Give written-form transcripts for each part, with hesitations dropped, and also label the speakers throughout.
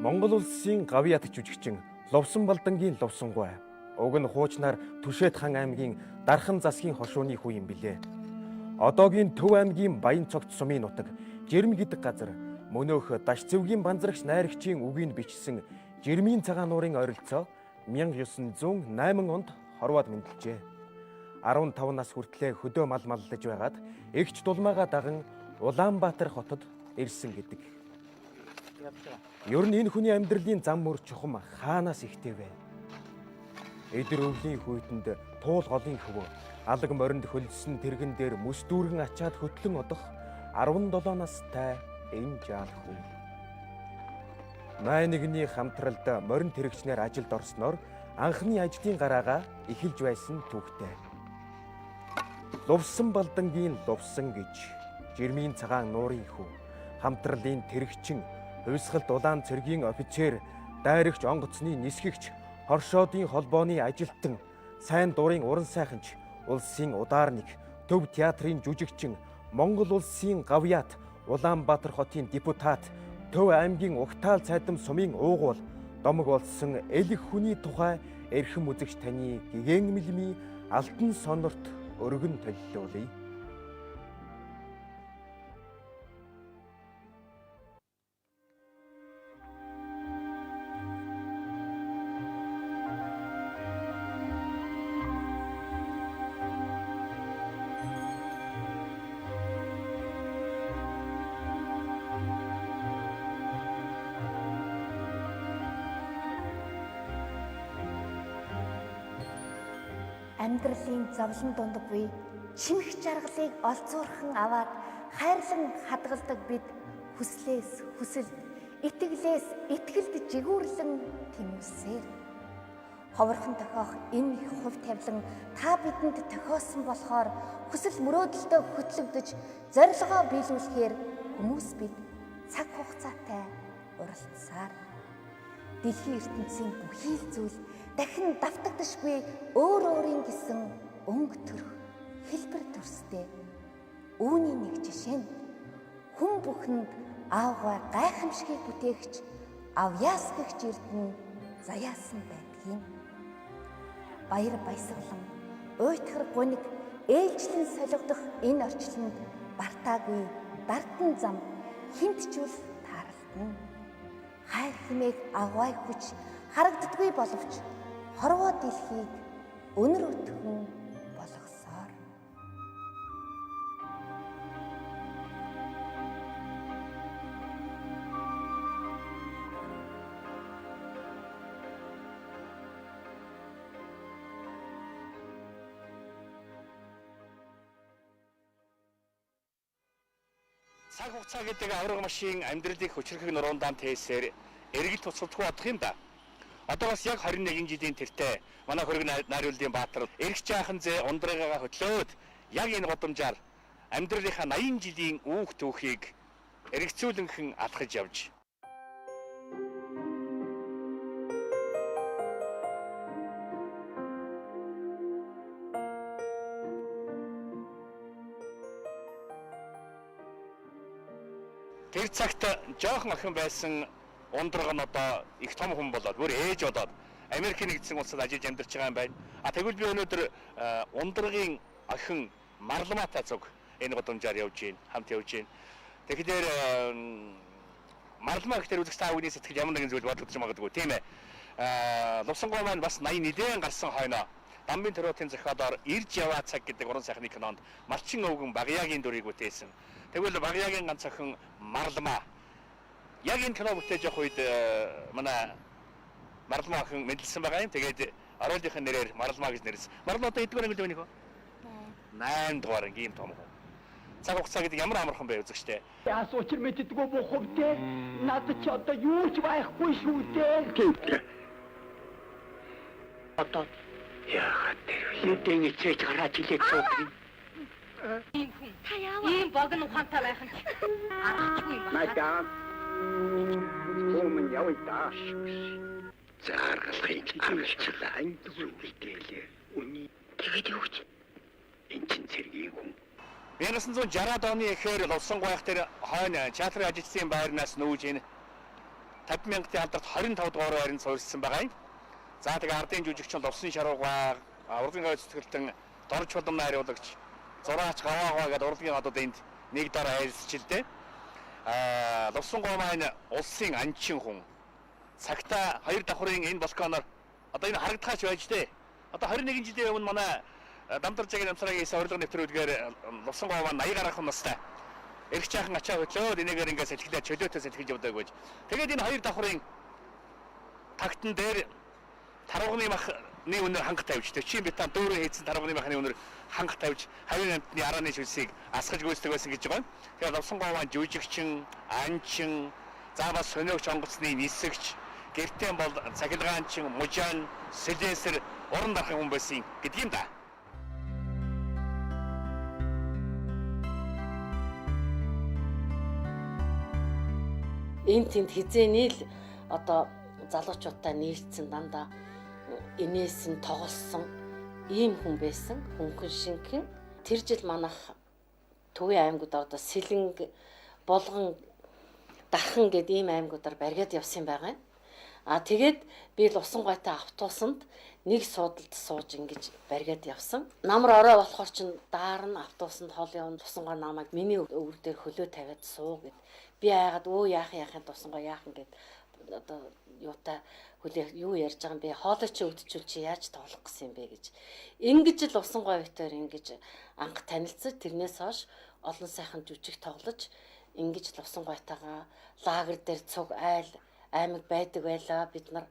Speaker 1: Монгол улсын гавьяат жүжигчин Лувсан Балдангийн Лувсангуй. Уг нь хуучнаар Түшээд хаан аймгийн Дархан засгийн хошууны хүү юм билээ. Одоогийн Төв аймгийн Баян цогт сумын нутаг Жирм гэдэг газар мөнөөх Даш Цэвгийн банзрагч найрагчийн үгийг бичсэн Жирмийн цагаан нуурын ойролцоо 1908 онд хорвоод мэндэлжээ. 15 нас хүртлээр хөдөө мал маллаж байгаад эгч дулмаагаа даган Улаанбаатар хотод ирсэн гэдэг. Ер нь энэ хүний амьдралын зам мөр чухам хаанаас ихтэйвэ? Эдэр өвлийн хүйтэнд туул голын хөвөө алаг моринд хөлсөн тэргэн дээр мөс дүүргэн ачаад хөтлөн одох 17 настай энэ жаал хүн. Май нэгний хамтралд морин тэрэгчнэр ажилд орсноор анхны ажлын гараагаа эхэлж байсан түүхтэй. Лувсан Балдангийн Лувсан гэж Жирмийн цагаан нуурын хүү хамтралын тэрэгчин хувьсгалд улаан цэргийн офицер дайрагч онгоцны нисгэгч хоршоодын холбооны ажилтан сайн дурын уран сайханч улсын удаарник Төв театрын жүжигчин Монгол улсын гавьяат Улаанбаатар хотын депутат Төв аймгийн Угтаал цайдам сумын уугуул домог болсон элэг хүний тухай эрхэм үзэгч таны гэгэн мэлми алтан сонорт өргөн толилуулъя.
Speaker 2: Амьдралын зовлон дунд буй шинэх жаргалыг олзуурхан аваад хайрлан хадгалдаг бид хүслээс хүсэл, итгэлээс итгэлд жигүүрлэн тэмүүлсээр ховорхон тохиох энэ хувь тавилан та бидэнд тохиосон болохоор хүсэл мөрөөдөлтөд хөтлөгдөж зорилгоо биелүүлэхээр хүмүүс бид цаг хугацаатай уралдсаар дэлхийн ертөнцийн бүхий л зүйл дахин давтагдашгүй өөр өөрийн гэсэн өнгө төрх хэлбэр төрстэй. Үүний нэг жишээ нь хүн бүхэнд аавгаа гайхамшигыг бүтээгч авьяас гэгч эрдэнэ заяасан байдгийн. Баяр баясгалан уйтгар гуниг ээлжлэн солигдох энэ орчлонд бартаагүй дардсан зам хинтчүүл тааралдана. Хайр хэмээх авгай хүч харагддаггүй боловч хорвоо дэлхийг өнөр өтгөн болгосоор.
Speaker 3: Цаг хугацаа гэдэг авраг машин амьдралыг хүчрхэг нуруундаа тээсээр эргэл туцалдахгүй бодох юм да. Одоогоос яг 21 жилийн тэртээ манай хөрөг найруулдын Баатар эргэж яахан зэ ундраагаа хөтлөөд яг энэ годамжаар амьдралынхаа 80 жилийн үүх түүхийг эргэцүүлэнхэн алхаж явж тэр цагт жоохон охин байсан ундраг нь одоо их том хүн болоод бүр ээж болоод Америкийн нэгдсэн улсад ажиллаж амьдарч байгаа юм байна. Тэгвэл би өнөөдөр ундрагын охин Марламаатай цуг энэ годамжаар явж гин хамт явж гин. Тэгэхээр Марламаа гэхтэр үзэгч та бүхний сэтгэл ямар нэгэн зүйл бодлогдож магадгүй тийм ээ. Лувсангуй маань бас 80 нэлээд гарсан хойноо Дамбын төрөөтийн зохиолоор Ирж яваа цаг гэдэг уран сайхны кинонд Малчин өвгөн Багяагийн дүрийг бүтээсэн. Тэгвэл Багяагийн ганц охин Марламаа яг энэ кино бүтээж явах үед манай Марламаа охин мэдлсэн байгаа юм. Тэгээд оройлынхын нэрээр Марламаа гэж нэрлсэн. Марламаа одоо эдгээр ангид өгнөх үү? 8 дугаар ангийн том хүн. Цаг хугацаа гэдэг ямар амархан бэ үзэгчтэй.
Speaker 4: Яас учир мэддэггүй бохов те. Надад ч одоо юу ч байхгүй шүү дээ. Одоо яагаад хэдэн ичээж гараад илээд суудаг.
Speaker 5: Ийм хүн та яаваа? Ийм богино ухаантай байх нь аргагүй юм байна.
Speaker 4: Мадам. Өмнө явъя даа.
Speaker 6: Зааргалахыг амжилтлаа ангидүүлээ. Үний
Speaker 4: тэгээд юу ч
Speaker 6: энэ чин цэргийн хүн
Speaker 3: 1960-ад оны эхээр Лувсангуйх дээр хойно театрын ажилтны байрнаас нүүж энэ 50,000-ийн алдарт 25 дугаар байранд суурьшсан байгаа юм. За тэгээ ардын жүжигчин Лувсан Шаруугаа, урлагийн гавь цэцгэлтэн Дорж Чулам найруулагч Зураач Гаваагаа гэдэг урлагийн гадууд энд нэг дараа айлсчилдэ. Лувсангой маань улсын анчин хүн. Цагта хоёр давхрын энэ балконоор одоо энэ харагдахаач байж тээ. Одоо 21 жилийн өмнө манай Дамдаржагийн намсрагийн урилга нэвтрүүлгээр Лувсангой маань 80 гаруй настай. Эрх чаахан ачаа хөтлөөд энийгээр ингээд сэлгэлээ чөлөөтэй сэлгэж явдаг байж. Тэгээд энэ хоёр давхрын тагтан дээр таруугны махны үнээр ханга тавьж төчийн бетон дөөрөө хийсэн таруугны махны үнээр ханга тавьж хавийн амтны арааны шүлсийг асгаж гүйцэтгэх байсан гэж байгаа юм. Тэгээд Лувсангой маань жүжигчин, анчин, за бас сониогч онгоцны нисэгч, гэртэн бол цахилгаанчин, мужаан, сэлэсэр уран дарахын хүн байсан гэдэг юм да.
Speaker 7: Энд тэнд хизээний л одоо залуучуудаа нийлцсэн дандаа инээсэн тоглосон ийм хүн байсан. Хөнгөн шинхэн. Тэр жил манайх Төвийн аймагуд одоо Сэлэнг, Булган, Дархан гэдэг ийм аймагуудаар баригад явсан байгаа юм. Тэгээд би Лувсангойтой автобусанд нэг суудалд сууж ингэж баригад явсан. Намар орой болохоор чин даарна автобусанд хол явна. Лувсангой намайг миний өвөр дээр хөлөө тавиад суу гэд. Би яагаад яахын Лувсангой яахан гэд одоо юутай хөлөө юу ярьж байгаа юм бэ? Хоолой чи өгдчихвэл чи яаж тоглох гэсэн юм бэ гэж. Ингэж л Лувсангой өтөр ингэж анх танилцсан. Тэрнээс хойш олон сайхан жүжиг тоглож ингэж Лувсангойтойгоо лагер дээр цуг аймаг байдаг байлаа. Бид нар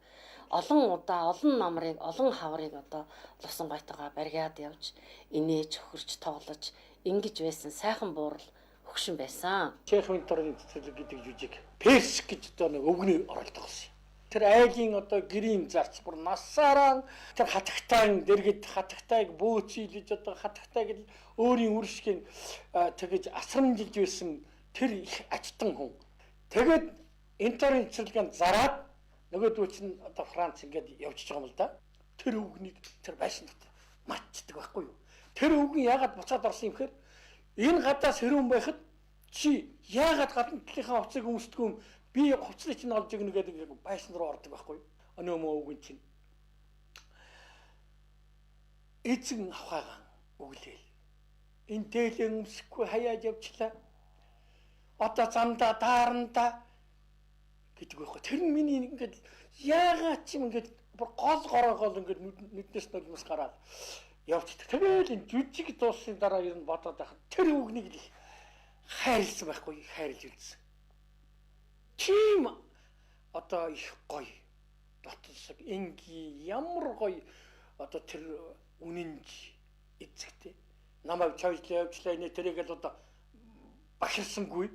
Speaker 7: олон удаа олон намрыг, олон хаврыг одоо Лувсангойтойгоо баригад явж инээж хөрч тоглож ингэж байсан сайхан буурал хөгшин байсан.
Speaker 8: Чехмын дорны цэцэрлэг гэдэг жүжиг Персик гэж одоо нэг өвгний оролдог гэсэн. Тэр айлын одоо гэрийн зарц бүр насаараа тэр хатагтаан дэргэд хатагтайг бөөцөөлж одоо хатагтайг өөрийн үршгийн тэгэж асрамжилж байсан тэр их ачтан хүн. Тэгээд интернет цэцэрлэгэнд зараад нөгөөдөө чинь одоо Франц ингээд явж байгаа юм л да. Тэр өвгнийг тэр байшин дотор матчдаг байхгүй юу? Тэр өвгөн яагаад буцаад орсон юм гэхээр энэ гадаас хэрүүн байхад чи яагаад гадна талынхаа хувцсыг өмсдөг юм? Би хувцсыг чинь олж өгнө гэдэг байшин руу ордог байхгүй юу? Өнөө мөөгийн чинь эзэн авхаагаан өглөөл. Энэ дээлэн өмсөхгүй хаяад явчлаа. Одоо замдаа дааранда гэдэг байхгүй. Тэр нь миний ингээд яагаад ч юм ингээд гол гороогоо ингээд нүднээс нулимс гараад явчихдаг. Тэгээд энэ жүжиг дуусны дараа ер нь бодоод байхад тэр үгнийг л хайрлсан байхгүй, хайрлж үзсэн. Тийм одоо их гоё дотсог энги ямар гоё одоо тэр үнэнж эцэгтэй намайг чойжлаа явжлаа нэ тэрийг л одоо бахирсангүй.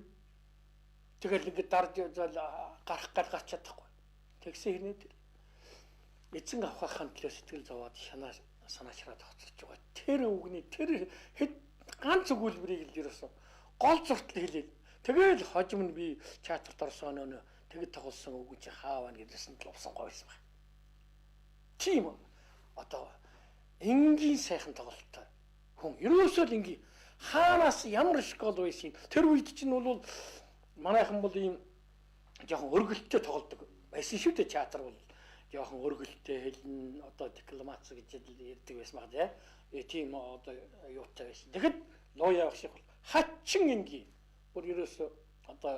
Speaker 8: Тэгэл ингээд дарж гарах гаргаж чадахгүй. Тэгсэн хэрнээ тэр эзэн авахын төлөө сэтгэл зовоод санаачраад хоцорч байгаа. Тэр үгний тэр хэд ганц өгүүлбэрийг л ерөөсө гол зуртал хэлээ. Тэгэл хожим нь би чатарт орсон өнөө тэгэд тоглосон үг чи хаавна гэдсэн л Лувсангой байсан байна. Тийм одоо энгийн сайхан тоглолттой хүн ерөөсөө л энгийн хаанаас ямар школ байсан. Тэр үед чинь бол манайхан бол ийм жоохон өргөлттэй тоглодог байсан шүү дээ. Театр бол жоохон өргөлттэй хэлнэ одоо дипломац гэж ярьдаг байсан баг тийм одоо юутай байсан. Тэгэхэд лоо явах шиг бол хачин энгийн бүр ерөөсөө одоо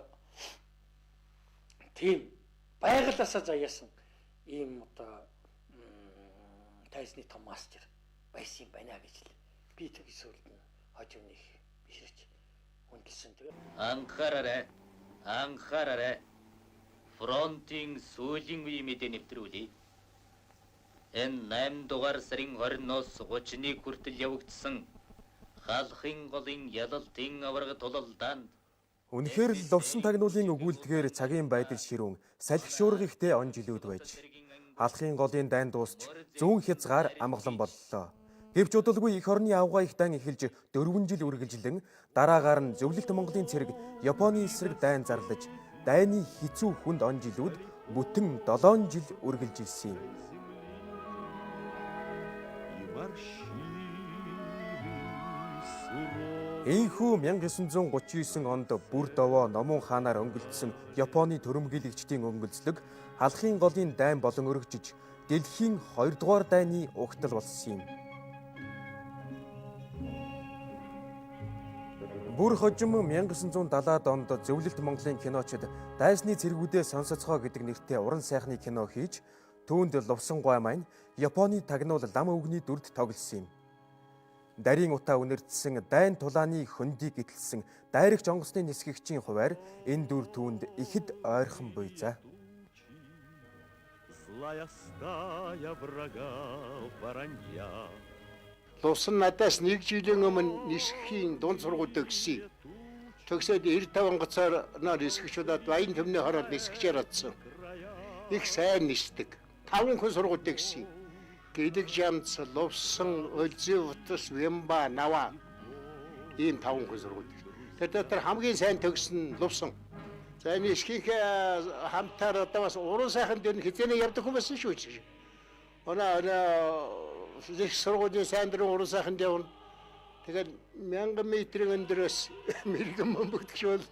Speaker 8: тийм байгалаасаа заяасан ийм одоо тайзны том мастер байсан юм байна гэж л би тэг эсвэл хожимных бишрч хүндэлсэн. Тэгээд анхаараарай. Фронтын сүүлийн үе мэдээ нэвтрүүлээ. Энэ 8 дугаар сарын 20-оос 31 хүртэл явагдсан халахын голын ялалтын аварга тулалдаанд
Speaker 1: Үнэхээр л Лувсан тагнуулын өгүүлдгээр цагийн байдал ширүүн салхи шуургийнхтэй он жилүүд байж халахын голын дайн дуусч зүүн хязгаар амгалан боллоо. Гэвч удалгүй их орны авгаа их дан эхэлж 4 жил үргэлжлэн дараагаар нь зөвлөлт Монголын цэрэг Японы эсрэг дайн зарлаж дайны хэцүү хүнд он жилүүд бүтэн 7 жил үргэлжилсэн юм. Ийхүү 1939 онд бүр довоо Номон хаанаар өнгөлдсөн Японы төрөмгийлэгчдийн өнгөлцлөг халахын голын дайн болон өргөжж дэлхийн 2 дугаар дайны угтал болсон юм. Бүр хожим 1970-ад онд Зөвлөлт Монголын киночид дайсны цэргүүдээ сонсоцгоо гэдэг нэртэй уран сайхны кино хийж түүнд Лувсан гуай маань Японы тагнуул лам өвгний дүрд тоглосон юм. Дарийн утаа үнэрдсэн дайн тулааны хөндийг гитэлсэн дайрагч онгоцны нисгэгчийн хуваар энэ дүр түүнд ихэд ойрхон буй за.
Speaker 6: Лувсан надаас 1 жилийн өмнө нисхийн дунд сургуульд өгсөн. Төгсөөд 95 онгоцоор нисгэгчудад баян төмний хороод нисгчээр атсан. Их сайн нисдэг. 5 хүн сургуульд өгсөн. Гэлэг жамц, Лувсан, Өлзөвтс, Вэмба, Нава ийм 5 хүн сургуульд. Тэр дотор хамгийн сайн төгсөн Лувсан. За энэ ишхийнх хамтаар одоо бас уран сайхан дээр хизээний явдаг хүн байсан шүү дээ. Их сургуулийн сайн дөрвөн уран сайхан дээр тэгээд 1000 метрийн өндөрөөс мэрэгэн бөмбөгдөгч бол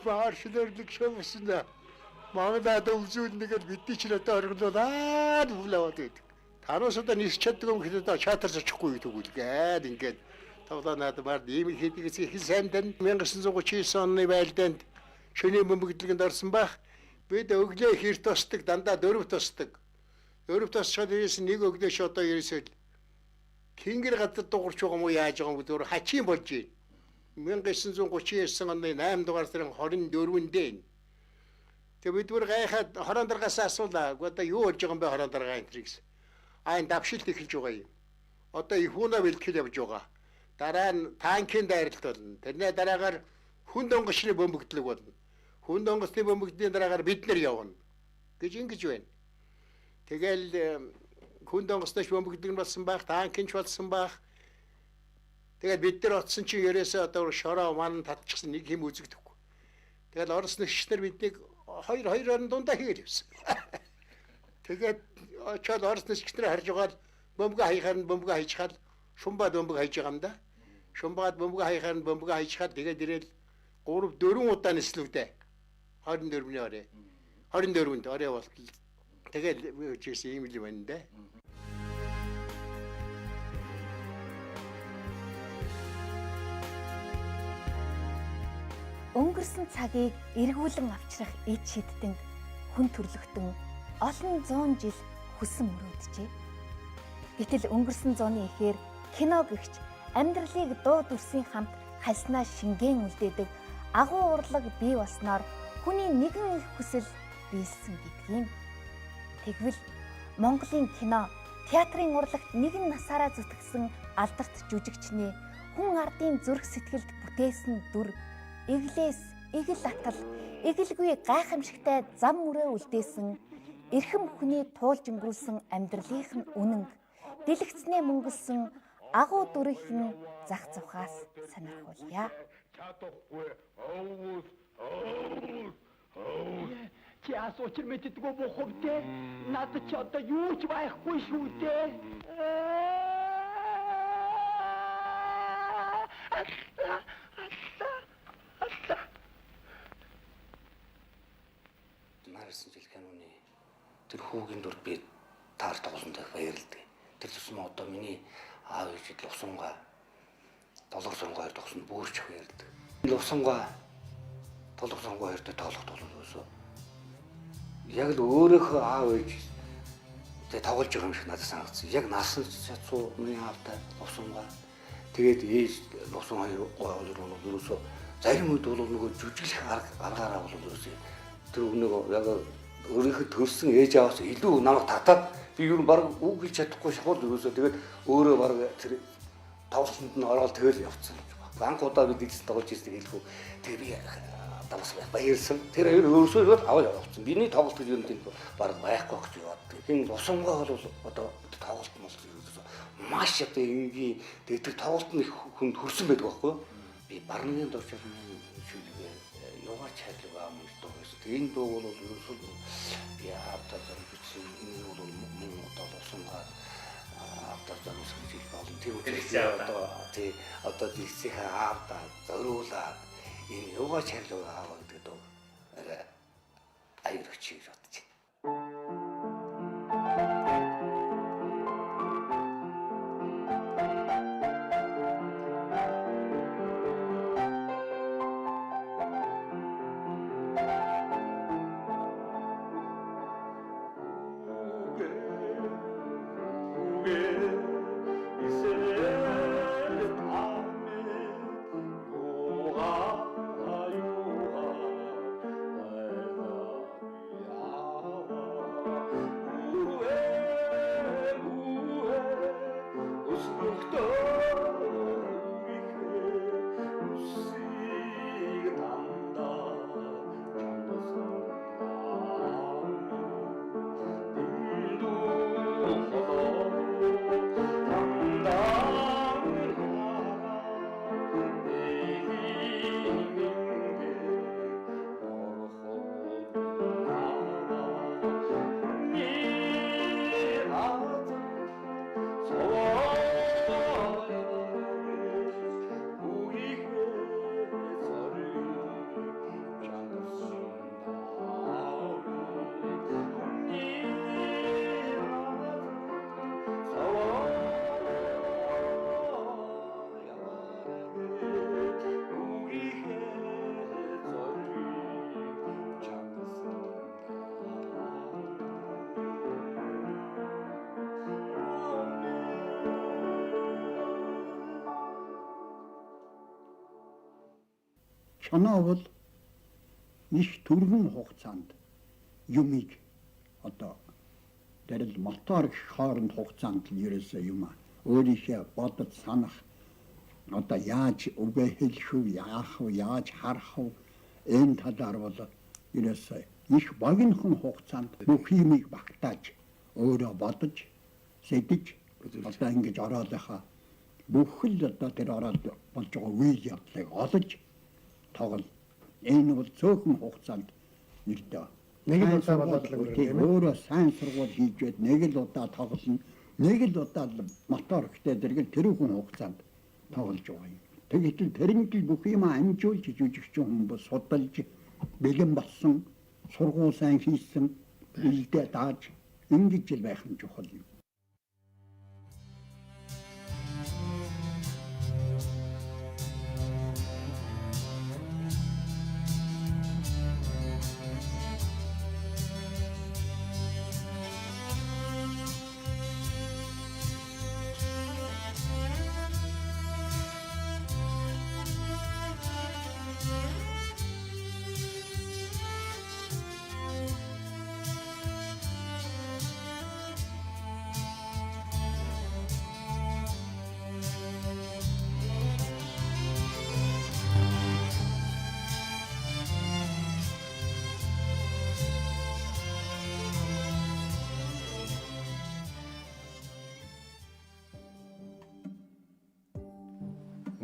Speaker 6: бааршлөрлөг шавсна. Магадад өвзүүлнэгээр бидний ч надад оргилуулаад хүлээваад байдаг. Тараас одоо нисч чаддаг юм гэхэд чатар зочихгүй тэгүүлгээд ингээд тоглоонаад баар ийм хийдгээс их сайн тань 1939 оны байлдаанд шөнийн бөмбөгдлөгэнд орсон байх. Бид өглөө хэрт тосдог дандаа 4 тосдог. 4 тосчод ерөөс нэг өглөөш одоо ерөөсөө Кингэр гадар дуурч байгаа юм уу яаж байгаа юм бүр хачин болж байна. 1939 оны 8 дугаар сарын 24-нд тэг бид бүр гайхаад хорон даргаас асуулаа. Одоо юу болж байгаа юм бэ хорон даргаа энэ гэсэн. Энэ давшилт эхэлж байгаа юм. Одоо ихүүнээ бэлтгэл явж байгаа. Дараа нь танкын дайралт болно. Тэрний дараагаар хүн донгочны бөмбөгдлөг болно. Хүн донгочны бөмбөгдлийн дараагаар бид нар явна гэж ингэж байна. Тэгэл хүн донгоцноч бөмбөгдлөг нь болсон байх, танкинч болсон байх. Тэгэл бид нар оцсон чинь ерөөсөө одоо шороо ман татчихсан нэг хэм үзэгдэхгүй. Тэгэл орос нэгчнэр биднийг хоёр орон дундаа хийгээд явсан. Тэгээд очоод орос нэгчнэр харж байгаа бөмбөг хаягаар нь бөмбөг хайчхаад шумбаад бөмбөг хайж байгаа юм да. Шумбаад бөмбөг хаягаар нь бөмбөг хайчхаад тэгээд ирээл 3-4 удаа нислэгдээ. 24-ний орой. 24-нд орой болтол. Тэгээд үчигсэн юм л байна да.
Speaker 2: Өнгөрсөн цагийг эргүүлэн авчрах эд шидтэнд хүн төрлөختөн олон зуун жил хүсэн мөрөөджээ. Гэтэл өнгөрсөн зууны эхээр кино гэгч амьдралыг дуу дүрсийн хамт хальснаа шингэн үлдээдэг агуу урлаг бий болсноор хүний нэгэн их хүсэл биелсэн гэдгийг. Тэгвэл Монголын кино, театрын урлагт нэгэн насаараа зүтгэсэн алдарт жүжигчний хүн ардын зүрх сэтгэлд бүтээсэн дүр эглээс эгэл атал эгэлгүй гайхамшигтай зам мөрөө үлдээсэн эрхэм хүний туулж өнгөрүүлсэн амьдралынх нь үнэн дэлгэцнээ мөнгөлсөн агуу дүрийн зах зугаас сонирхуулъя.
Speaker 4: Чи асууч мэддэггүй бохомтэй. Надад ч одоо юу ч байхгүй шүү дээ.
Speaker 9: Нарсан жил каноны тэр хүүгийн дүр би таар тоглондоо баярлалаа. Тэр тусмаа одоо миний аав ээж Лувсангаа доллар сонгоор тогсон бүрч баярлалаа. Лувсангаа доллар сонгоор тоглох төлөвлөсөн. Яг л өөрөөхөө аав ээж тэг тоглож байгаа юм шиг надад санагдсан. Яг насан цацуу миний аавтай Лувсангаа тэгээд ээж Лувсан хоёр ерөөсөө зарим үед бол нөгөө жүжиглэх аргаараа бол ерөөсөө тэр нөгөө яг өөрийнхөө төрсэн ээж аваас илүү намайг татаад би юу баг үг хэлж чадахгүй шахуул ерөөсөө тэгээд өөрөө баг тэр тоглолтод нь ороод тэгэл явцсан. Банк удаа бид эцэст тоглож ирсэн хэлэхгүй. Тэгээ би давс баярсан. Тэр өөрөөсөө л аваад явцсан. Биний тоглолт гэж юм тийм баг байхгүй гэж боддог. Энэ Лувсангаа бол одоо тоглолт нь ерөөсөө маш одоо энгийн тэр тоглолт нь хүнд хөрсөн байдаг байхгүй. Би барны дурч шүлгээ яваач хайрлаа юм дуу байсан. Энэ дуу бол ерөөсөө яаптаа зэрэг бичсэн энэ бол мөн одоо Лувсангаа автаа зэрэг хийж болно тэр одоо тий одоо дисцийнхаа аавдаа зориулаад энэ юугаа чарлуу аав гэдэг дөө аюурч хийж бодож байна.
Speaker 6: Чанаа бол их түргэн хугацаанд юмыг одоо дэрэл мотор хооронд хугацаанд л ерөөсөө юм өөрийнхөө бодож санах одоо яаж үгээ хэлэх үү яах вэ яаж харах вэ энэ талаар бол ерөөсөө их богинохон хугацаанд бүх юмыг багтааж өөрөө бодож сэдэж одоо ингэж ороолынхаа бүх л одоо тэр ороод болж байгаа үйл явдлыг олж тоглол энэ бол цөөхөн хугацаанд нэрдэ нэг л удаа болоод өөрөө сайн сургууль хийжээд нэг л удаа тоглоно нэг л удаа мотор ихтэй дэргэл тэрүүхэн хугацаанд тоглож байгаа юм. Тэгэхдээ тэрнийг бүх юм амжуулж жүжигчин хүмүүс судалж бэлэн болсон сургууль сайн хийсэн илдээ дааж ингэж л байх нь чухал юм.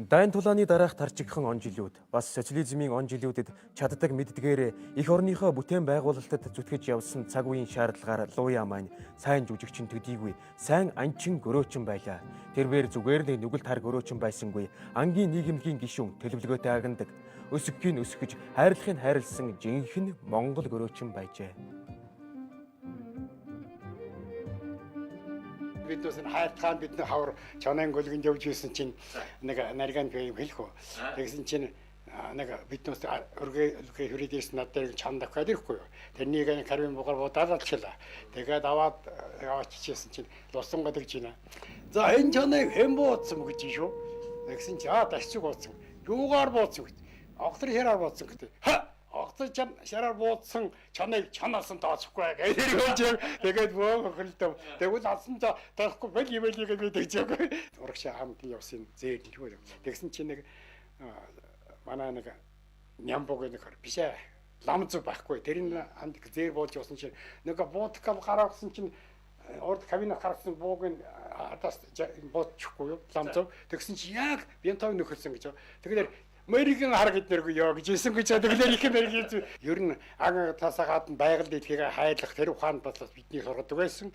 Speaker 1: Дайн тулааны дараах тарчигхан он жилүүд бас социализмын он жилүүдэд чаддаг мэддгээр их орныхоо бүтээн байгуулалтад зүтгэж явсан цаг үеийн шаардлагаар Луя маань сайн жүжигчин төдийгүй сайн анчин гөрөөчин байлаа. Тэрээр зүгээр нэг нүгэл тар гөрөөчин байсангүй ангийн нийгэмлэгийн гишүүн төлөвлөгөөтэй агнадаг өсөгийн өсгөж хайрлахыг хайрлсан жинхэнэ Монгол гөрөөчин байжээ.
Speaker 6: Бид бас хайртаан бидний хавар чанан гөлгөнд явж ирсэн чинь нэг нариган юм хэлэх үү. Тэгсэн чинь нэг биднээс өргөө хүрээд ирсэн надад чанд аваад ирэхгүй юу. Тэрнийг карвин бугаар бодаад алчлаа. Тэгээд аваад яваачижсэн чинь лусан гадагж байна. За энэ чаныг хэн бууцсан гэж шүү. Тэгсэн чи дашчиг бууцсан. Юугаар бууцсан гэв. Огтор хэраар бууцсан гэдэг. Огтор чам шараар бууцсан чаныг чанаасан тооцохгүй гэж тэгээд бөөгө хөлдөө. Тэгвэл алсан тоохгүй бэл ивэлийг гэдэг яг. Урагшаа хамт явсан зээл хөө. Тэгсэн чи нэг манай нэг нямбог нэг биш ээ. Ламзуу байхгүй. Тэрний хамт зээл болж явсан чинь нэг буудкал гаргасан чинь урд кабинет гаргасан бууг нь адаас буудчихгүй юу ламзуу. Тэгсэн чи яг бинтог нөхөлсөн гэж. Тэгэхээр Мэригэн хар гэднэргүй ёо гэж хэлсэн гэж тэгэлэр их мэриг ер нь агнахтаас гадна байгаль дэлхийг хайлах тэр ухаанд бодлоо бидний сургадаг байсан.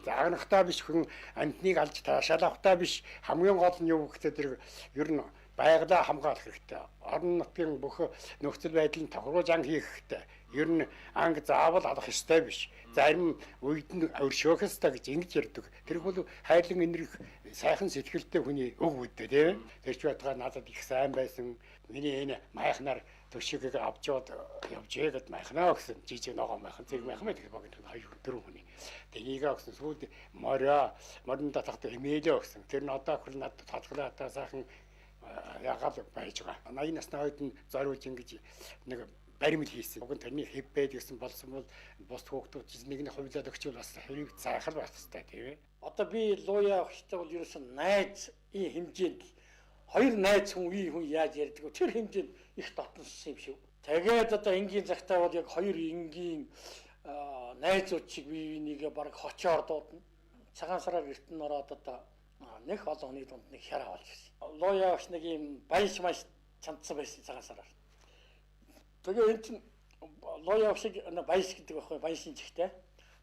Speaker 6: Агнахтаа биш хүн амьтныг алж таашаал авахтаа биш хамгийн гол нь юу гэхтэй тэр ер нь байгалаа хамгаалах хэрэгтэй. Орон нутгийн бүх нөхцөл байдлыг тохируулж анх хийх хэрэгтэй. Ер нь анги заавал алах ёстой биш. Зарим үед нь өршөөх ёстой гэж ингэж ярьдаг. Тэр бол хайрлан энэрх сайхан сэтгэлтэй хүний өг үдтэй тийм. Тэр ч байтугай надад их сайн байсан. Миний энэ майхнаар төшөгийг авч явж гээд майхнаа гэсэн жижиг ногоо майхан зэрэг майхан байдаг багт хоёр дөрөв хүний. Тэнийг авсан сүүлд морин татахт эмээлээ өгсөн. Тэр нь одоо хөл надад татгалаатаа сайхан ягаал байж байгаа. 80 насны хойд нь зориулж ингэж нэг баримт хийсэн. Уг нь тэрний хэв байд гэсэн болсон бол бус хүүхдүүд нэг нь хувилаад өгчвөл бас хэрэг цайхал байх хэрэгтэй тийм ээ.
Speaker 8: Одоо би лууя авахтай бол ерөөсөн найз ийм хэмжээнд хоёр найз хүн яаж ярьдаг вэ? Тэр хэмжээнд их дотноссон юм шиг. Тэгээд одоо энгийн цагтаа бол яг хоёр энгийн найзууд шиг бие бинийгээ баг хочоор дуудана. Цагаан сараар эртэн ороод одоо нэг олон хүний дунд нэг хяраа болж ирсэн. Лууя авах нэг ийм баяж маш чамдсан байсан цагаан сараар. Тэгээ энэ чинь лууя авах шиг баяж гэдэг байхгүй баяжын чихтэй.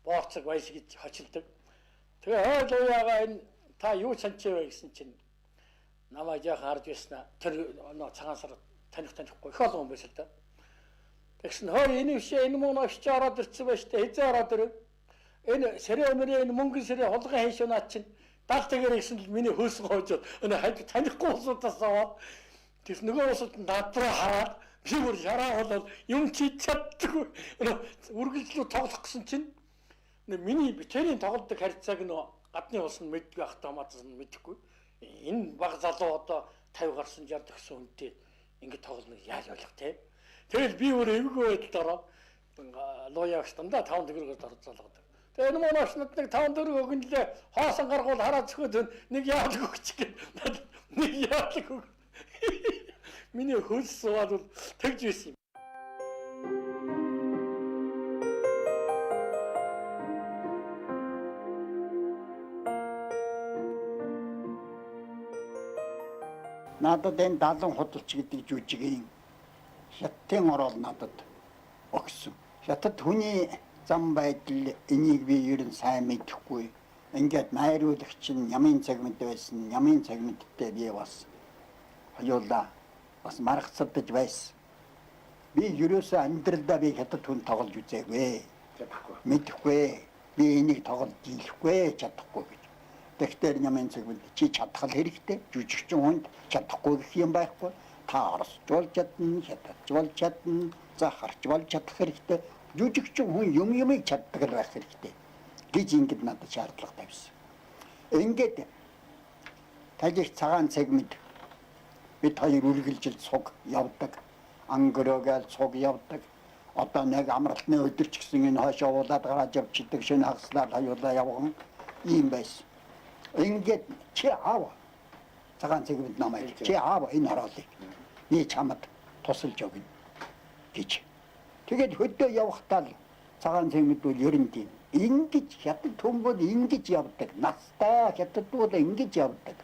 Speaker 8: Бооцог баяж гэж хочилдог. Тэгээ лууяага энэ та юу санчээ вэ гэсэн чинь намайг яах харж байснаа тэр цагаан сар танихгүй их олон хүн байсан л да. Тэгсэн энэ вшээ энэ мөн очиж ороод ирсэн байж тээ хизээ ороод ирв. Энэ сэрэ өмөрөө энэ мөнгөн сэрэ хулгай хайшунаад чинь дал тэгэр гэсэн л миний хөөс гоожод энэ хад танихгүй улсуудаас аваад тэр нөгөө улсууд надраа хараад би бүр яраа болоод юм чийж чаддаггүй. Үргэлжлүү тоглох гэсэн чинь миний битэрийн тоглодог харьцааг нөө гадны улс нь мэдгүй автоматс нь мэдэхгүй. Энэ баг залуу одоо 50 гарсан 60 төгсөн хүнтэй ингэ тоглоно яаж ойлгох те. Тэгэл би өөр эвгүй байдалд ороо лууяагч дандаа 5 төгрөгөөр зорцоолгодог. Тэгээ энэ монооч нэг 5 төгрөг өгнөлээ хоосон гаргуул хараад зөхөд нэг яадаг өгч гэх нэг яадаг өг. Миний хөлс суугаад бол тэгж байсан юм.
Speaker 10: Надад энэ 70 худалч гэдэг жүжигийн хятадын орол надад өгсөн. Хятад хүний зам байдал энийг би ер нь сайн мэдэхгүй. Ингээд найруулагч нь ямын цагмд байсан. Ямын цагмдтэй би бас хоёулаа бас маргацдаж байсан. Би ерөөсөө амьдралдаа би хятад хүн тоглож үзээгүй. Мэдэхгүй. Би энийг тоглож дийлэхгүй чадахгүй гэж. Тэгэхээр ямын цагмд чи чадхал хэрэгтэй. Жүжигчин хүнд чадахгүй гэх юм байхгүй. Та орсч болж чадна, хятадч болж чадна, за харч болж чадах хэрэгтэй. Жүжигчин хүн юмыг чаддаг байх хэрэгтэй. Гэж ингэж надад шаардлага тавьсан. Ингээд тажиг цагаан цагмд бид хоёр үргэлжилж цуг явдаг. Ангөрөөгөл цуг явдаг. Одоо нэг амралтны өдөрч гэсэн энэ хойшоо уулаад гараад явчихдаг шинэ хагаслаар хоёулаа явган ийм байсан. Ингээд чи аав цагаан цагмд намайг чи аав энэ ороолыг би чамд тусалж өгнө гэж. Тэгээд хөдөө явахдаа цагаан цагмд бол ер нь тийм ингэж хятад хүн бол ингэж явдаг. Настай хятад бол ингэж явдаг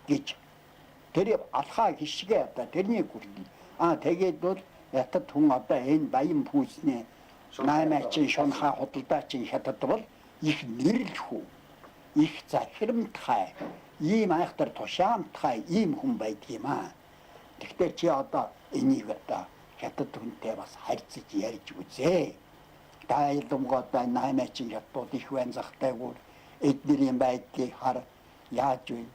Speaker 10: гэж. Тэр алхаа хишгээ одоо тэрний хүрдэ. Тэгээд бол хятад хүн одоо энэ баян пүүсний 8-аачин шунхаа худалдаачин хятад бол их нэрлэхүү. Их захирамтгай, ийм айхтар тушаамтгай ийм хүн байдаг юм аа. Тэгэхээр чи одоо энийг одоо хятад хүнтэй бас харьцаж ярьж үзээ. Дайломгоо одоо 8-аачин хятад их байн захтайгүр эднэрийн байдлыг хар яаж вэ?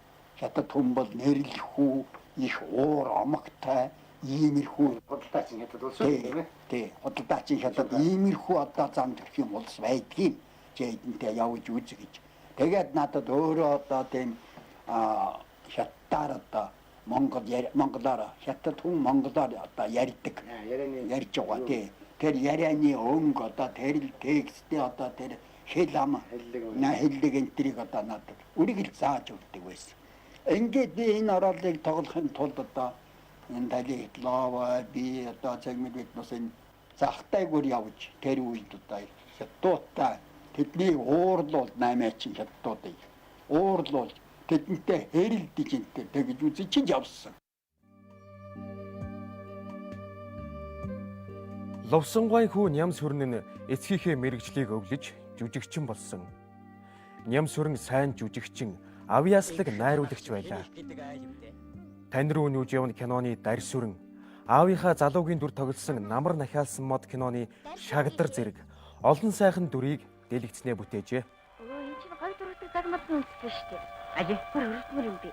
Speaker 10: Хятад хүн бол нэрлэхүү, их уур омогтой, иймэрхүү худалдаачин хятад улс тийм ээ. Тий, худалдаачин хятад иймэрхүү одоо зам төрхийн улс байдгийг чи эднэртэй явж үз гэж. Тэгээд надад өөрөө одоо тийм хятадаар одоо монголоор хятад хүн монголоор одоо ярьдаг. Ярьж байгаа тий. Тэр ярианы өнгө одоо тэр текстээ одоо тэр хэл ам хэллэг энтрийг одоо надад үргэлж зааж өгдөг байсан. Ингээд би энэ ороолыг тоглохын тулд одоо энэ талийг лава би одоо цагмд биднээс энэ захтайгүр явж тэр үед одоо хятадтай тэдний уурлуул 8-аачин хятадуудыг уурлуул тэдэнтэй хэрэлдэж энтэй тэгж үзэж явсан.
Speaker 1: Лувсангуй хүү Нямсүрэн нь эцгийнхээ мэрэгжлийг өвлөж жүжигчин болсон. Нямсүрэн сайн жүжигчин, авьяаслаг найруулагч байлаа. Тань руу нүүж явна киноны Дарьсүрэн, аавынхаа залуугийн дүр тоглосон Намар нахиалсан мод киноны Шагдар зэрэг олон сайхан дүрийг дэлгэцнээ бүтээжээ.
Speaker 5: Энэ чинь гой дуртай загмалсан үндэстэй шүү дээ. Али, бүр өрсмөр юм би.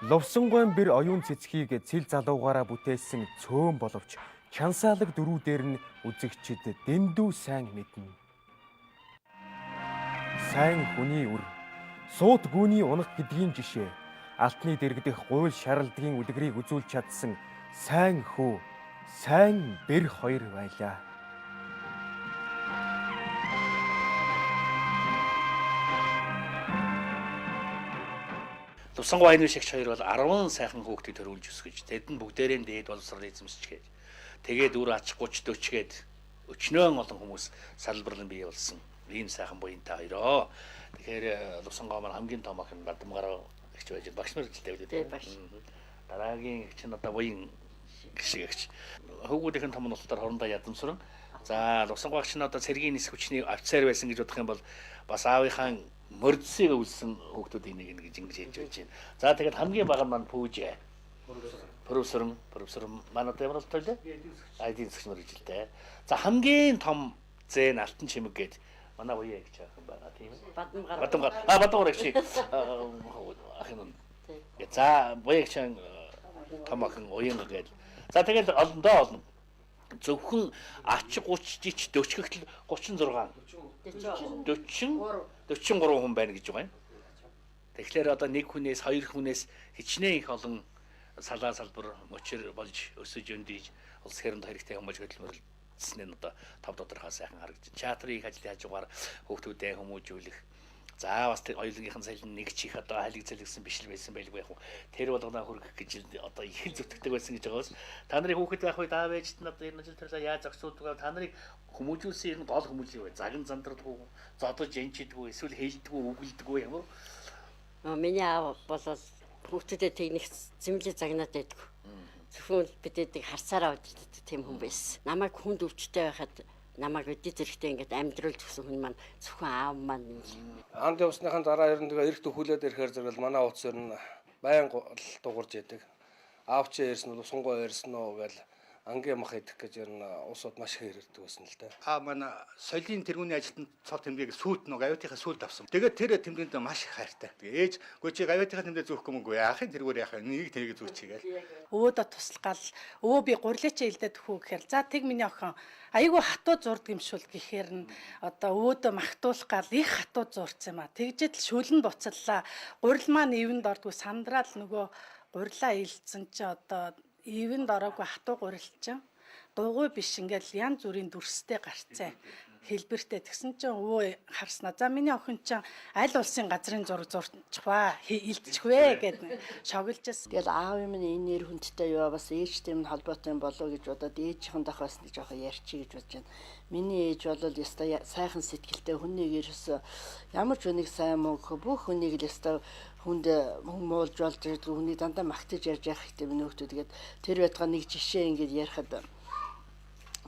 Speaker 1: Лувсангуйн бэр оюун цэцгийг цэл залуугаараа бүтээсэн цөөн боловч чансаалаг дөрүүдээр нь үзэгчид дэндүү сайн мэднэ. Сайн хүний үр, суут гүний унах гэдгийн жишээ, алтны дэргдэх гуйл шаралдгийн үлгэрийг үзүүлж чадсан сайн хүү, сайн бэр хоёр байлаа.
Speaker 3: Лувсангуй аяны шигч хоёр бол 10 сайхан хүүхдийг төрүүлж өсгөж, тэд нь бүгдээрээ дээд боловсрол эзэмсчгээд, тэгээд үр ач 30 40гээд өчнөөн олон хүмүүс салбарлан бий болсон. Ийм сайхан буянтай хоёроо. Тэгэхээр Лувсангуй маань хамгийн том охин Бадамгараа гэгч байж багш нар жилтэй байлээ. Дараагийн гэгч нь одоо буян гişгэгч. Хөвгүүдийн том нь болохоор хорондоо ядамсран. За Лувсангуй гэгч нь одоо цэргийн нисэх хүчний офицер байсан гэж бодох юм бол бас аавынхаа мордсыг өвлсөн хүүхдүүдийн нэг ингэж ингэж хэлж байж байна. За тэгээд хамгийн бага нь маань Пүүжээ. Профессор манай ямар болтой лээ? Айдын засгийн мэрэгжилтэй. За хамгийн том зэн алтан чимэг гээд манай буяа гэж ах юм байна тийм ээ. Бадамгар гэж. Ахын. За буяа гэж том охин уян гээд. За тэгээд олондоо олно. Зөвхөн ач 30 жич 40 гэтэл 43 хүн байна гэж байгаа юм. Тэгэхээр одоо нэг хүнээс хоёр хүнээс хичнээн их олон салаа салбар мөчөр болж өсөж өндийж улс хэрэнд хэрэгтэй хүмүүс хөдөлмөрлөснээ нь одоо тав тодорхой сайхан харагдаж байна. Театрын их ажлын хажуугаар хүүхдүүдэд хүмүүжүүлэх. За бас хоёулынхын салин нэг чих одоо хайлаг зэлгсэн биш л байсан байлгүй яг. Тэр болгоноо хүргэх гэж одоо их л зүтгэдэг байсан гэж байгаас та нарын хүүхэд байх үед аав ээжт нь одоо энэ ажил төрлөө яаж зогсуулдаг та нарыг хүмүүжүүлсэн энэ гол хүмүүжлэг бай. Загин зандардгүй, зодож энчидгүй, эсвэл хэлдэггүй, үгэлдэггүй юм уу?
Speaker 7: Миний аав бол хүүхдэд техник зэмлэг загнаад байдаг. Зөвхөн бидэд харсараа удирддаг тийм хүн байсан. Намайг хүнд өвчтэй байхад намайг өдөө зэрэгтэй ингээд амьдруулж өгсөн хүн маань зөвхөн аав маань юм.
Speaker 11: Анд явсныхан дараа ер нь тэгээ эрт өхүүлээд ирэхээр зэрэг манай утас ер нь байнга дуурж яадаг. Аав чи ирсэн нь Лувсангуй ирсэн үү гэж ангийн мах идэх гэж ер нь усууд маш их ирдэг байсан л да.
Speaker 12: Манай соёлын тэргүүний ажилтнанд цол тэмдээг сүйт нэг авиатынхаа сүйд авсан. Тэгээд тэр тэмдэгт маш их хайртай. Тэгээд ээж гүчи авиатынхаа тэмдэг зөөхгүй мөнгө яахын тэргээр яах нэг тэрийг зүүчихгээл.
Speaker 13: Өвөөдө туслахгал өвөө би гурлаач илдээд хүү гэхээр за тэг миний охин айгүй хатуу зурдаг юм шүүл гэхээр нь одоо өвөөдө магтуулах гал их хатуу зурцсан юм а. Тэгжээд л шүлэн буцаллаа. Гурил маань ивэнд ордгүй сандраал нөгөө гурилаа илдсэн чи одоо ивэнд ороогүй хатуу гурилчин дугуй биш ингээл янз бүрийн дүрстэй гарцаа хэлбэртэй тэгсэн чинь өвөө харснаа за миний охин чинь аль улсын газрын зураг зурчихваа илдчихвэ гэд шогложсэн.
Speaker 7: Тэгэл аав юм энэ нэр хүндтэй юу бас ээжтэй юм холбоотой юм болоо гэж бодоод ээжийнхэн дахь бас нэг жоохон ярьчих гэж бодож байна. Миний ээж бол ястай сайхан сэтгэлтэй хүнийг ерөөсө ямар ч хүнийг сайн мөнгө бүх хүнийг л ястай хүнд хүмүүлж болж ирдэг хүнийг дандаа магтаж ярьж явах хэрэгтэй миний хөлтөө тэгээд тэр байтгаа нэг жишээ ингэж ярихад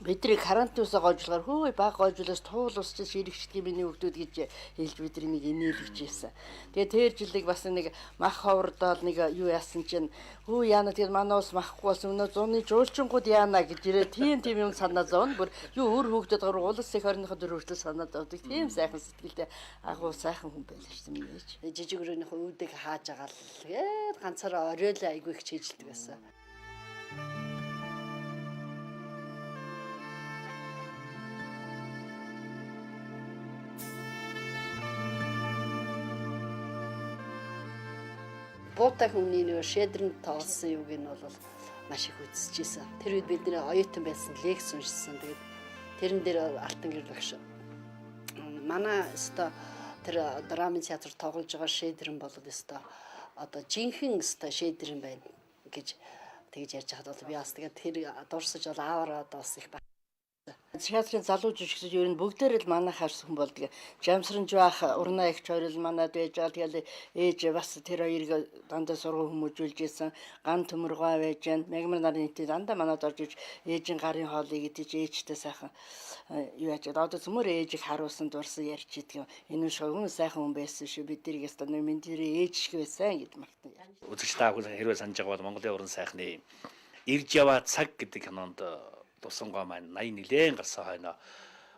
Speaker 7: бидний карантинаас гойжлохоор хөөе баг гойжлоос туул усч ширэгчдгийн миний хөлтүүд гэж хэлж бидний нэг инээлгэж ийсэн. Тэгээд тэр жилиг бас нэг мах ховрдоол нэг юу яасан чинь хөө яана тэгээд манай ус махгүй болсон өнөө зуны жуулчингууд яана гэж ирээ тийм юм санаа зовно бүр юу өөр хөлтөд гар улс их орныхоо дөр хүртэл санаа зовдөг тийм сайхан сэтгэлтэй агуу сайхан хүн байлаа шүү дээ минь ээж. Жижиг өрөөнийхөө үүдийг хааж агаал тэгээд ганцаараа оройлоо айгүй их чийжилдэг байсан. Буутай хүмүүний нэг шэдрэнд тоолсон юуг нь бол маш их үзчихсэн. Тэр үед бид нэр оюутан байсан лекц уншсан. Тэгээд тэрэн дээр алтан гэр багш. Манай өстой тэр драмын театр тоглож байгаа шэдрэн бол өстой одоо жинхэнэ өстой шэдрэн байна гэж тэгж ярьж хаад бол би бас тэгээд тэр дурсаж бол аавараа бас их Театрын залуу жүжигчид ер нь бүгдээр л манайх харсан хүн болдог. Жамсранж байх урнаа их хоёр л манад байж байгаа. Тэгэл ээж бас тэр хоёрыг дандаа сургууль хүмүүжүүлж исэн. Ган төмөргөө байж гэн. Мягмар нарын нийтэд дандаа манад орж иж ээжийн гарын хоолыг идэж ээжтэй сайхан юу яаж одоо зөвмөр ээжийг харуулсан дурсан ярьж идэг. Энэ шогон сайхан хүн байсан шүү. Бид дэрийг ястаа минь тэр ээж шиг байсан гэдэг магтан.
Speaker 3: Үзэгч та бүхэн хэрвээ санаж байгаа бол Монголын уран сайхны Ирж яваа цаг гэдэг кинонд Лувсангой маань 80 нилээн гарсан хойно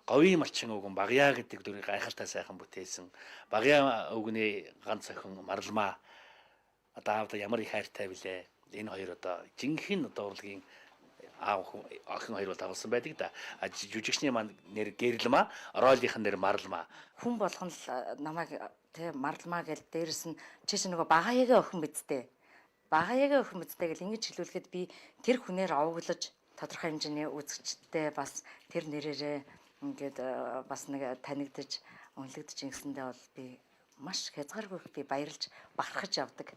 Speaker 3: говийн малчин өвгөн Багяа гэдэг дүрийг гайхалтай сайхан бүтээсэн. Багяа өвгөний ганц охин Марламаа одоо ямар их хайртай билээ. Энэ хоёр одоо жинхэнэ одоо урлагийн аав охин хоёр бол тавсан байдаг да. Жүжигчний маань нэр Гэрлэмаа, ролийнх нь нэр Марламаа.
Speaker 7: Хүн болгон л намайг тэг Марламаа гэж дээрэс нь чиш нөгөө Багаяагийн охин бидтэй. Багаяагийн охин бидтэй гэл ингэж хэлүүлэхэд би тэр хүнээр овоглож тодорхой хэмжээний үзэгчтэй бас тэр нэрээрээ ингээд бас нэг танигдаж үнэлэгдэж ингэсэндээ бол би маш хязгааргүй би баярлж бахархаж явдаг.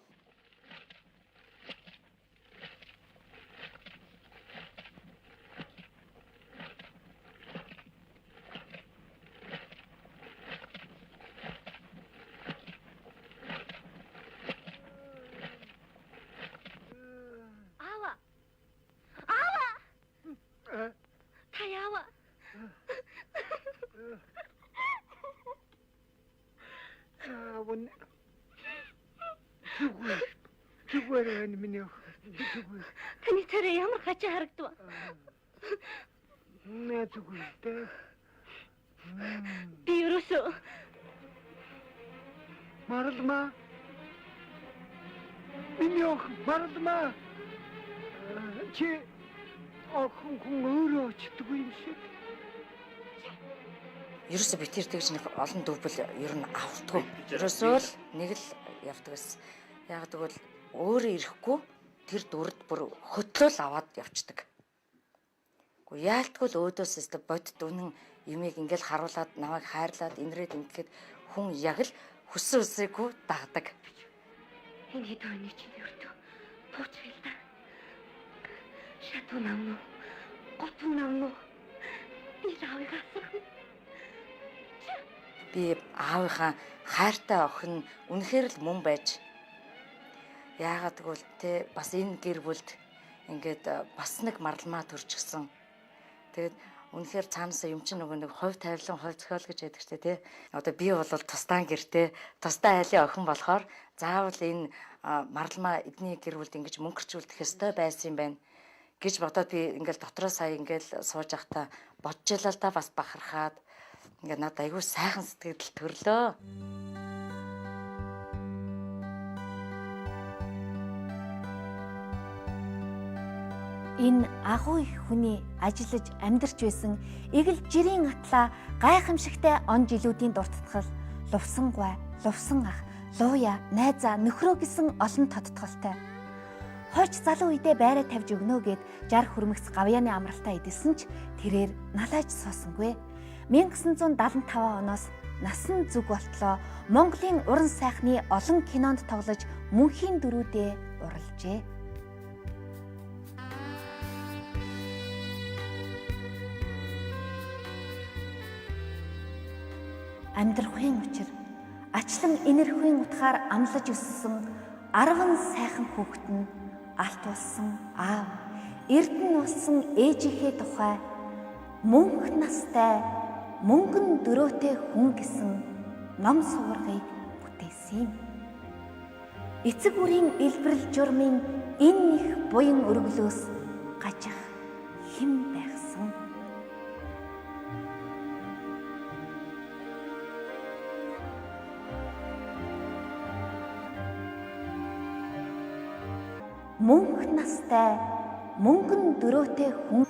Speaker 4: Зүгээр миний
Speaker 5: Таны царай ямар хачаа харагдав?
Speaker 4: нэ зүгээр.
Speaker 5: Би ерөөсөө
Speaker 4: Марламаа. Миний Марламаа. Чи охин хүн өөрөө очдгүй юм шиг.
Speaker 7: Ерөөсөө би тэр тэгж нэг олон дүүбэл ер нь авалтгүй. Ерөөсөө л нэг л явдаг гэсэн. Яг тэгвэл өөрөө ирэхгүй тэр дүрд бүр хөтлөөл аваад явцдаг. Гэхдээ яалтгүй л өөдөөс өстө бодд үнэн юмыг ингээл харуулад намайг хайрлаад инрээд ингэхэд хүн яг л хүссэн үсээгүй дагдаг.
Speaker 5: энэ хэд өний чинь өртөө. Буучих л да. Шатуу намнуу. Готун намнуу. Би раавыг асах.
Speaker 7: Би аавынхаа хайртай охин үнэхээр л мөн байж яагаад гэвэл те бас энэ гэр бүлд ингээд бас нэг Марламаа төрчихсөн. Тэгээд үнэхээр цаанасаа юм чинь нөгөө нэг хувь тавилан хувь зохиол гэж яддаг ч те. Одоо би бол тусдаан гэртээ тусдаа айлын охин болохоор заавал энэ Марламаа эдний гэр бүлд ингэж мөнгөрчүүлдэх ёстой байсан юм байна гэж бодоод би ингээл дотроо сая ингээл сууж явахдаа бодчихлаа л да бас бахархаад ингээд надад айгүй сайхан сэтгэл төрлөө.
Speaker 2: Энэ агуу их хүний ажиллаж амьдарч байсан эгэл жирийн атлаа гайхамшигтай он жилүүдийн дуртатгал Лувсангой, Лувсан ах, Лууя, найзаа, нөхрөө гэсэн олон тодтголтой. Хойч залуу үедээ байраа тавьж өгнө гэд 60 хүрмэгц гавьяаны амралтаа эдэлсэн ч тэрээр налааж суусангүй. 1975 оноос насан зүг болтлоо Монголын уран сайхны олон кинонд тоглож мөнхийн дөрүүдээ уралжээ. Амьдрахын учир ачлан энэрхүйн утгаар амлаж өссөн 10 сайхан хүүхэд нь алт болсон аав, эрдэнэ болсон ээжийнхээ тухай мөнх настай мөнгөн дөрөөтэй хүн гэсэн ном суургыг бүтээсэн. Эцэг үрийн элбэрэл журмын энэ их буян өргөлөөс гажих хэн байгсан. Мөнх настай мөнгөн дөрөөтэй хүн